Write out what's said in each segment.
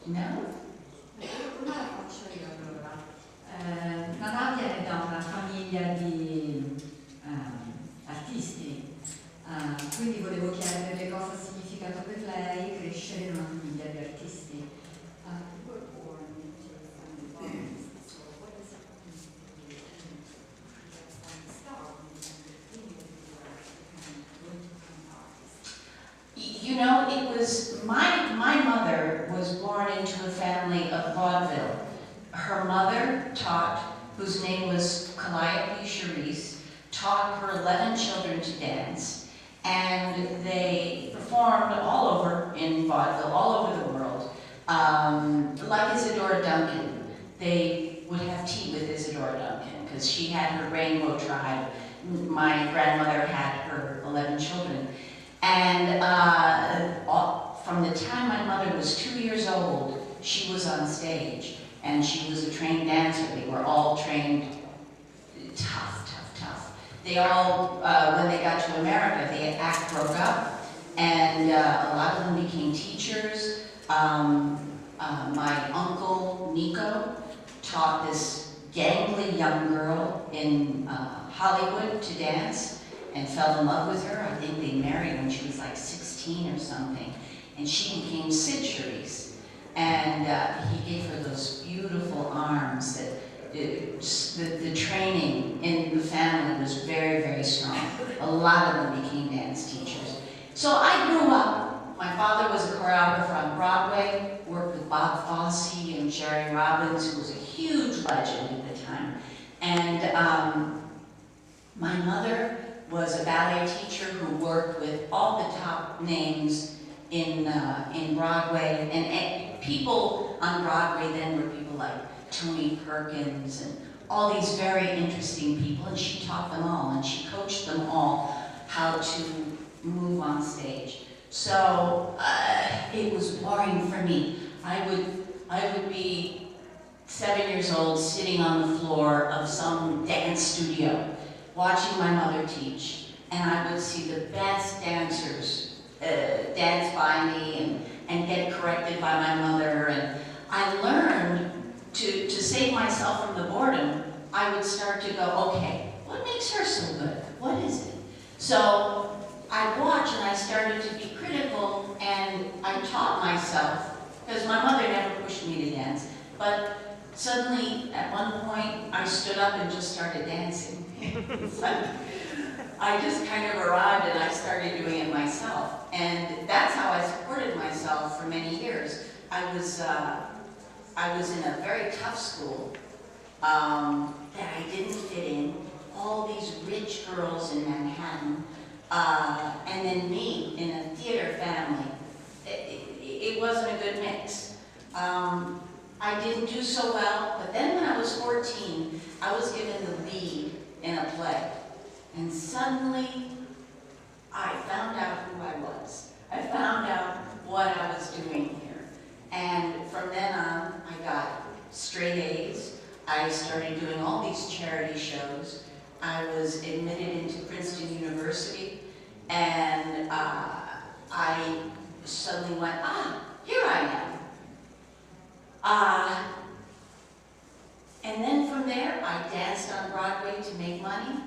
No? Ma la faccio io allora. Nana viene da una famiglia di artisti, quindi volevo chiederle cosa ha significato per lei crescere in una famiglia di artisti. You were born into a family of artists, so what does it mean to you to start being going to become an artist? You know, it was, my mother was born into a family of vaudeville. Her mother taught, whose name was Calliope Charisse, taught her 11 children to dance, and they performed all over in vaudeville, all over the world. Like Isadora Duncan, they would have tea with Isadora Duncan, because she had her rainbow tribe. My grandmother had her 11 children. And from the time my mother was 2 years old, she was on stage, and she was a trained dancer. They were all trained tough, tough, tough. They all, when they got to America, the act broke up, and a lot of them became teachers. My uncle, Nico, taught this gangly young girl in Hollywood to dance, and fell in love with her. I think they married when she was like 16 or something. And she became Sid Charisse. And he gave her those beautiful arms that the training in the family was very, very strong. A lot of them became dance teachers. So I grew up. My father was a choreographer on Broadway, worked with Bob Fosse and Jerry Robbins, who was a huge legend at the time. And my mother was a ballet teacher who worked with all the top names in Broadway, and people on Broadway then were people like Tony Perkins and all these very interesting people, and she taught them all, and she coached them all how to move on stage. So it was boring for me. I would be 7 years old sitting on the floor of some dance studio watching my mother teach, and I would see the best dancers dance by me and get corrected by my mother, and I learned to save myself from the boredom. I would start to go, okay, what makes her so good? What is it? So I watched and I started to be critical, and I taught myself, because my mother never pushed me to dance, but suddenly at one point I stood up and just started dancing. It's like, I just kind of arrived and I started doing it myself. And that's how I supported myself for many years. I was in a very tough school that I didn't fit in. All these rich girls in Manhattan, and then me in a theater family. It wasn't a good mix. I didn't do so well, but then when I was 14, I was given the lead in a play. And suddenly, I found out who I was. I found out what I was doing here. And from then on, I got straight A's. I started doing all these charity shows. I was admitted into Princeton University, and I suddenly went, here I am. And then from there, I danced on Broadway to make money,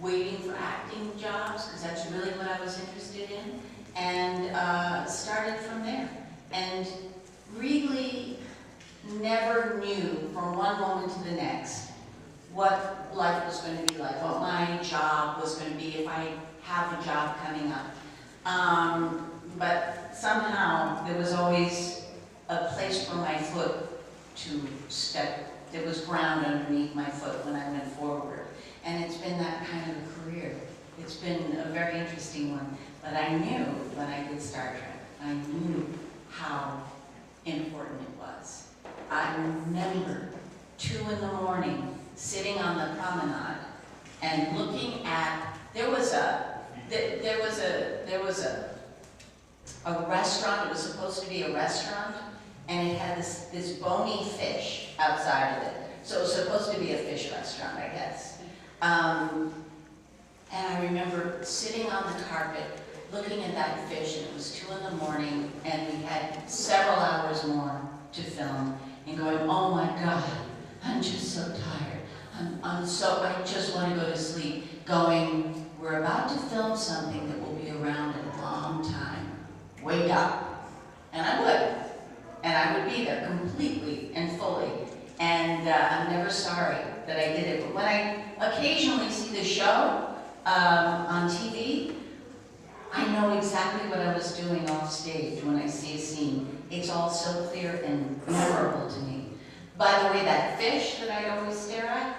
waiting for acting jobs, because that's really what I was interested in, and started from there. And really never knew from one moment to the next what life was going to be like, what my job was going to be if I have a job coming up. But somehow there was always a place for my foot to step. There was ground underneath my foot when I went forward. And it's been that kind of a career. It's been a very interesting one. But I knew when I did Star Trek, I knew how important it was. I remember 2 in the morning sitting on the promenade and looking at, there was a restaurant. It was supposed to be a restaurant, and it had this bony fish outside of it. So it was supposed to be a fish restaurant, I guess. And I remember sitting on the carpet, looking at that fish, and it was 2 in the morning, and we had several hours more to film and going, oh my God, I'm just so tired. I just want to go to sleep. Going, we're about to film something that will be around a long time. Wake up. And I would. And I would be there completely and fully. And I'm never sorry that I did it. But when I occasionally see the show on TV, I know exactly what I was doing off stage when I see a scene. It's all so clear and memorable to me. By the way, that fish that I always stare at,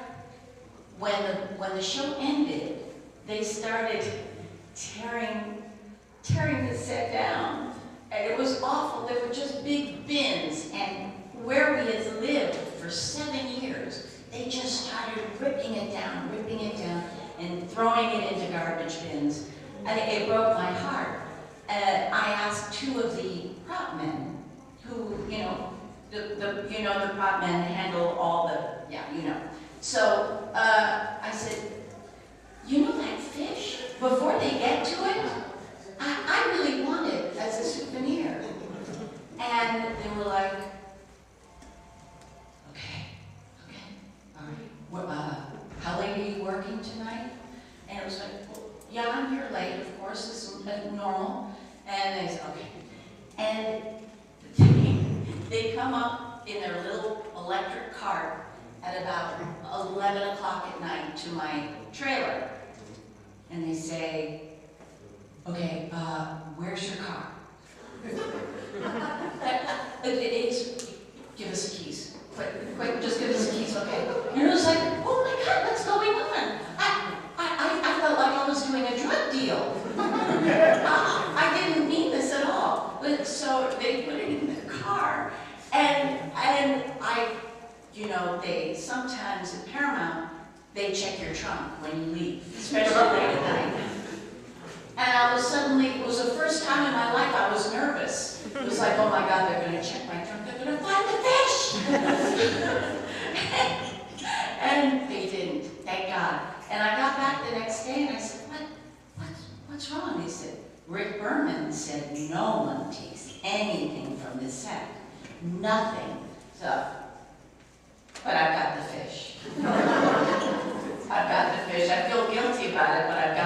when the show ended, they started tearing the set down. And it was awful. There were just big bins, and where we had lived for 7 years, they just started ripping it down, and throwing it into garbage bins. And it broke my heart. I asked 2 of the prop men, who, the prop men handle all the, So I said, you know that fish? Before they get to it, I really want it as a souvenir. And they were like, okay, all right. How late are you working tonight? And it was like, well, yeah, I'm here late, of course, it's normal. And they said, okay. And they come up in their little electric cart at about 11 o'clock at night to my trailer. And they say, okay, where's your car? Give us the keys. Quick, just give us the keys, okay? And it was like, oh my God, what's going on? I felt like I was doing a drug deal. I didn't mean this at all. But so they put it in the car, and they sometimes at Paramount, they check your trunk when you leave, especially late at night. And it was the first time in my life I was nervous. It was like, oh my God, they're going to check my trunk, they're going to find the fish! And they didn't, thank God. And I got back the next day and I said, what's wrong? They said, Rick Berman said no one takes anything from this set. Nothing. So, but I've got the fish. I've got the fish. I feel guilty about it, but I've